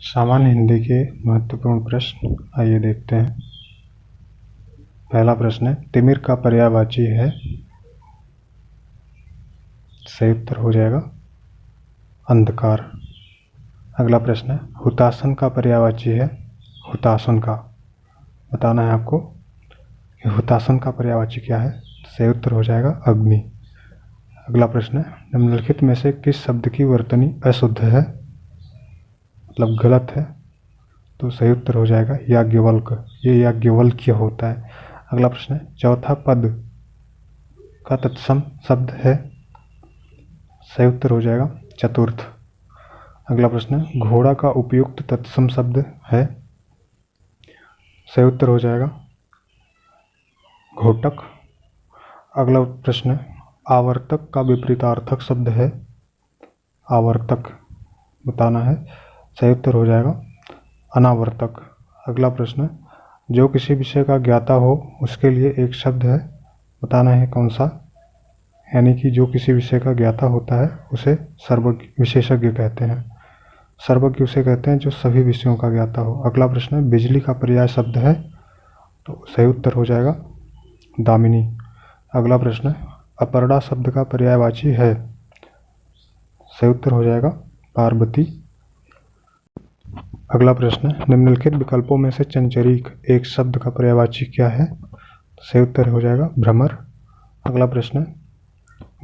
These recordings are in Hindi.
सामान्य हिंदी के महत्वपूर्ण प्रश्न आइए देखते हैं। पहला प्रश्न है, तिमिर का पर्यायवाची है। सही उत्तर हो जाएगा अंधकार। अगला प्रश्न है, हुतासन का पर्यायवाची है। हुतासन का बताना है आपको कि हुतासन का पर्यायवाची क्या है। सही उत्तर हो जाएगा अग्नि। अगला प्रश्न है, निम्नलिखित में से किस शब्द की वर्तनी अशुद्ध है, मतलब गलत है। तो सही उत्तर हो जाएगा याज्ञवल्क। ये याज्ञवल्क्य होता है। अगला प्रश्न है, चौथा पद का तत्सम शब्द है। सही उत्तर हो जाएगा चतुर्थ। अगला प्रश्न है, घोड़ा का उपयुक्त तत्सम शब्द है। सही उत्तर हो जाएगा घोटक। अगला प्रश्न है, आवर्तक का विपरीतार्थक शब्द है। आवर्तक बताना है। सही उत्तर हो जाएगा अनावर्तक। अगला प्रश्न, जो किसी विषय का ज्ञाता हो उसके लिए एक शब्द है। बताना है कौन सा। यानी कि जो किसी विषय का ज्ञाता होता है उसे सर्वज्ञ विशेषज्ञ कहते हैं। सर्वज्ञ उसे कहते हैं जो सभी विषयों का ज्ञाता हो। अगला प्रश्न है, बिजली का पर्याय शब्द है। तो सही उत्तर हो जाएगा दामिनी। अगला प्रश्न है, अपर्णा शब्द का पर्यायवाची है। सही उत्तर हो जाएगा पार्वती। अगला प्रश्न, निम्नलिखित विकल्पों में से चंचरीक एक शब्द का पर्यायवाची क्या है। सही उत्तर हो जाएगा भ्रमर। अगला प्रश्न,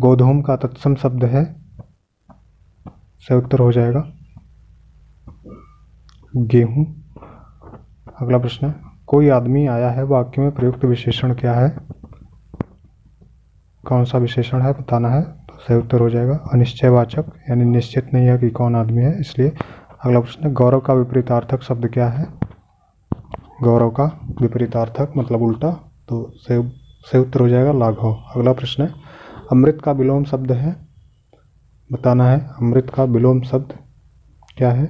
गोधूम का तत्सम शब्द है। सही उत्तर हो जाएगा गेहूं। अगला प्रश्न, कोई आदमी आया है वाक्य में प्रयुक्त विशेषण क्या है। कौन सा विशेषण है बताना है। तो सही उत्तर हो जाएगा अनिश्चयवाचक, यानी निश्चित नहीं है कि कौन आदमी है इसलिए। अगला प्रश्न, गौरव का विपरीतार्थक शब्द क्या है। गौरव का विपरीतार्थक मतलब उल्टा। तो सही उत्तर हो जाएगा लाघव। अगला प्रश्न, अमृत का विलोम शब्द है। बताना है अमृत का विलोम शब्द क्या है,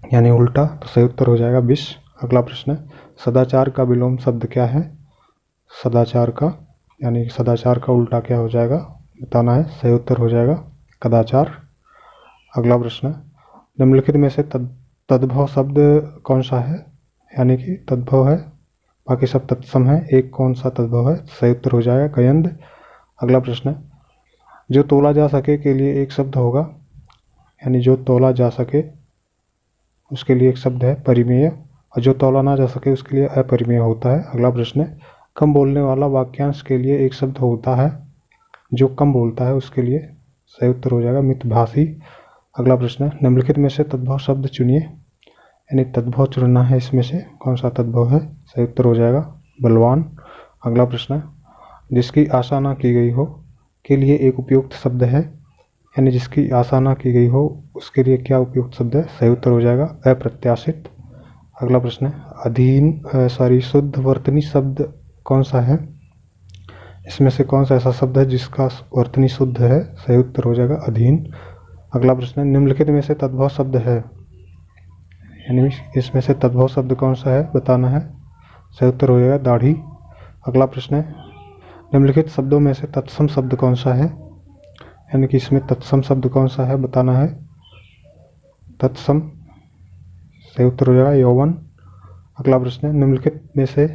यानी उल्टा। तो सही उत्तर हो जाएगा विष। अगला प्रश्न, सदाचार का विलोम शब्द क्या है। सदाचार का यानी सदाचार का उल्टा क्या हो जाएगा बताना है। सही उत्तर हो जाएगा कदाचार। अगला प्रश्न, निम्नलिखित में से तद्भव शब्द कौन सा है, यानी कि तद्भव है, बाकी सब तत्सम है, एक कौन सा तद्भव है। सही उत्तर हो जाएगा गयंद। अगला प्रश्न, जो तोला जा सके के लिए एक शब्द होगा, यानी जो तोला जा सके उसके लिए एक शब्द है परिमेय, और जो तोला ना जा सके उसके लिए अपरिमेय होता है। अगला प्रश्न, कम बोलने वाला वाक्यांश के लिए एक शब्द होता है। जो कम बोलता है उसके लिए। सही उत्तर हो जाएगा मितभाषी। अगला प्रश्न, निम्नलिखित में से तद्भव शब्द चुनिए, यानी तद्भव चुनना है, इसमें से कौन सा तद्भव है। सही उत्तर हो जाएगा बलवान। अगला प्रश्न, जिसकी आशा ना की गई हो के लिए एक उपयुक्त शब्द है, यानी जिसकी आशा ना की गई हो उसके लिए क्या उपयुक्त शब्द है। सही उत्तर हो जाएगा अप्रत्याशित। अगला प्रश्न, शुद्ध वर्तनी शब्द कौन सा है। इसमें से कौन सा ऐसा शब्द है जिसका वर्तनी शुद्ध है। सही उत्तर हो जाएगा अधीन। अगला प्रश्न, निम्नलिखित में से तद्भव शब्द है, यानी इसमें से तद्भव शब्द कौन सा है बताना है। सही उत्तर हो जाएगा दाढ़ी। अगला प्रश्न, निम्नलिखित शब्दों में से तत्सम शब्द कौन सा है, यानी कि इसमें तत्सम शब्द कौन सा है बताना है। तत्सम। सही उत्तर हो जाएगा यौवन। अगला प्रश्न, निम्नलिखित में से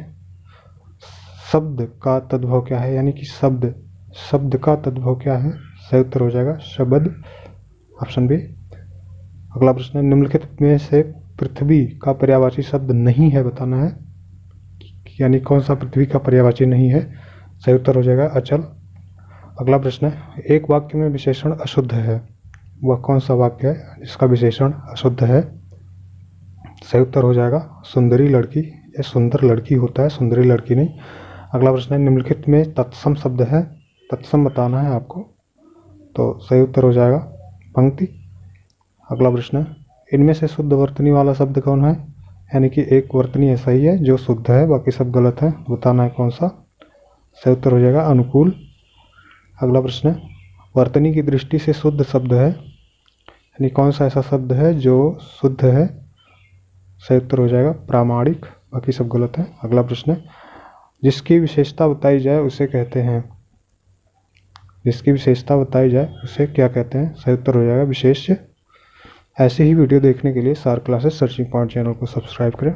शब्द का तद्भव क्या है, यानी कि शब्द का तद्भव क्या है। सही उत्तर हो जाएगा शब्द, ऑप्शन बी। अगला प्रश्न, निम्नलिखित में से पृथ्वी का पर्यायवाची शब्द नहीं है बताना है, यानी कौन सा पृथ्वी का पर्यायवाची नहीं है। सही उत्तर हो जाएगा अचल। अगला प्रश्न, एक वाक्य में विशेषण अशुद्ध है, वह कौन सा वाक्य है जिसका विशेषण अशुद्ध है। सही उत्तर हो जाएगा सुंदरी लड़की। यह सुंदर लड़की होता है, सुंदरी लड़की नहीं। अगला प्रश्न, निम्नलिखित में तत्सम शब्द है, तत्सम बताना है आपको। तो सही उत्तर हो जाएगा पंक्ति। अगला प्रश्न, इनमें से शुद्ध वर्तनी वाला शब्द कौन है, यानी कि एक वर्तनी ऐसा ही है जो शुद्ध है बाकी सब गलत है, बताना है कौन सा। सही उत्तर हो जाएगा अनुकूल। अगला प्रश्न, वर्तनी की दृष्टि से शुद्ध शब्द है, यानी कौन सा ऐसा शब्द है जो शुद्ध है। सही उत्तर हो जाएगा प्रामाणिक, बाकी सब गलत है। अगला प्रश्न, जिसकी विशेषता बताई जाए उसे कहते हैं, जिसकी विशेषता बताई जाए उसे क्या कहते हैं। सही उत्तर हो जाएगा विशेष्य। ऐसे ही वीडियो देखने के लिए सार क्लासेस सर्चिंग पॉइंट चैनल को सब्सक्राइब करें।